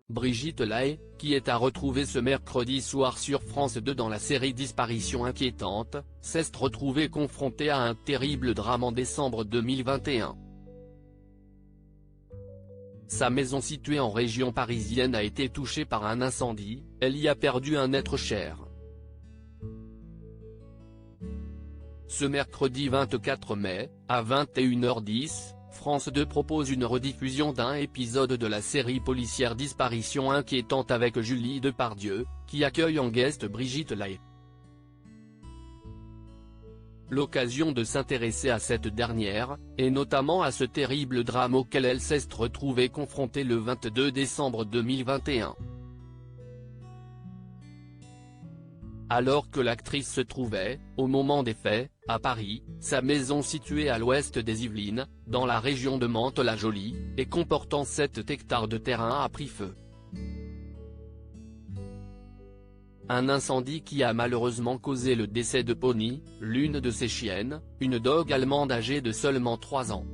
Brigitte Lahaie, qui est à retrouver ce mercredi soir sur France 2 dans la série Disparition inquiétante, s'est retrouvée confrontée à un terrible drame en décembre 2021. Sa maison située en région parisienne a été touchée par un incendie, elle y a perdu un être cher. Ce mercredi 24 mai, à 21h10, France 2 propose une rediffusion d'un épisode de la série policière Disparition inquiétante avec Julie Depardieu, qui accueille en guest Brigitte Lahaie. L'occasion de s'intéresser à cette dernière, et notamment à ce terrible drame auquel elle s'est retrouvée confrontée le 22 décembre 2021. Alors que l'actrice se trouvait, au moment des faits, à Paris, sa maison située à l'ouest des Yvelines, dans la région de Mantes-la-Jolie, et comportant 7 hectares de terrain a pris feu. Un incendie qui a malheureusement causé le décès de Pony, l'une de ses chiennes, une dogue allemande âgée de seulement 3 ans.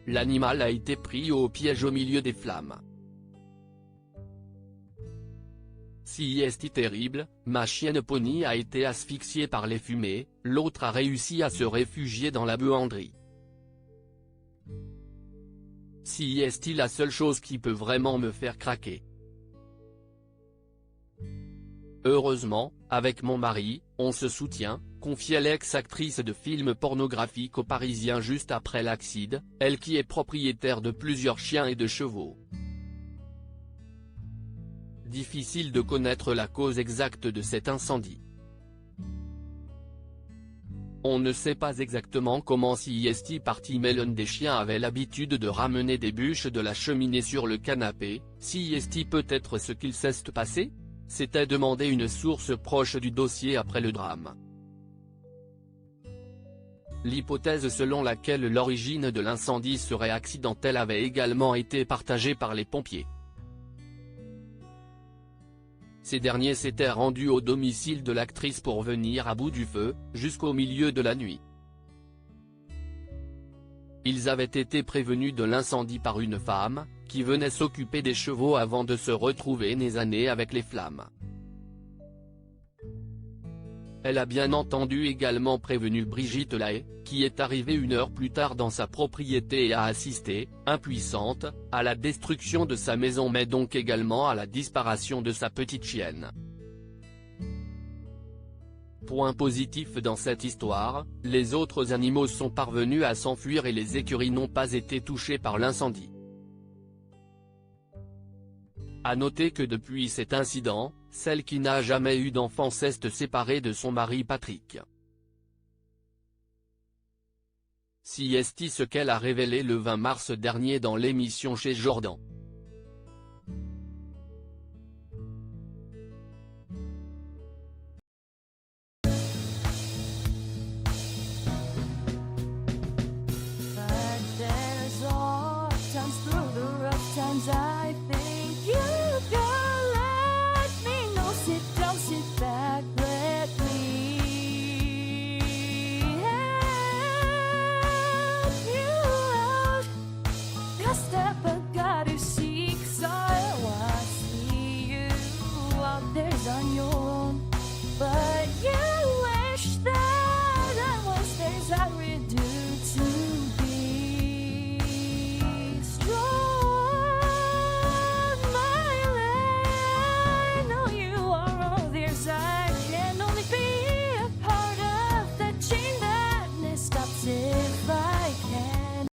L'animal a été pris au piège au milieu des flammes. Si est terrible, ma chienne Pony a été asphyxiée par les fumées, l'autre a réussi à se réfugier dans la buanderie. Si est la seule chose qui peut vraiment me faire craquer. Heureusement, avec mon mari, on se soutient, confiait l'ex-actrice de films pornographiques aux Parisiens juste après l'accident, elle qui est propriétaire de plusieurs chiens et de chevaux. Difficile de connaître la cause exacte de cet incendie. On ne sait pas exactement comment s'y est parti, mais l'un des chiens avait l'habitude de ramener des bûches de la cheminée sur le canapé. S'y est peut-être ce qu'il s'est passé ? S'était demandé une source proche du dossier après le drame. L'hypothèse selon laquelle l'origine de l'incendie serait accidentelle avait également été partagée par les pompiers. Ces derniers s'étaient rendus au domicile de l'actrice pour venir à bout du feu, jusqu'au milieu de la nuit. Ils avaient été prévenus de l'incendie par une femme, qui venait s'occuper des chevaux avant de se retrouver nez à nez avec les flammes. Elle a bien entendu également prévenu Brigitte Lahaie, qui est arrivée 1 heure plus tard dans sa propriété et a assisté, impuissante, à la destruction de sa maison mais donc également à la disparition de sa petite chienne. Point positif dans cette histoire, les autres animaux sont parvenus à s'enfuir et les écuries n'ont pas été touchées par l'incendie. À noter que depuis cet incident, celle qui n'a jamais eu d'enfant s'est séparée de son mari Patrick. Si est ce qu'elle a révélé le 20 mars dernier dans l'émission Chez Jordan.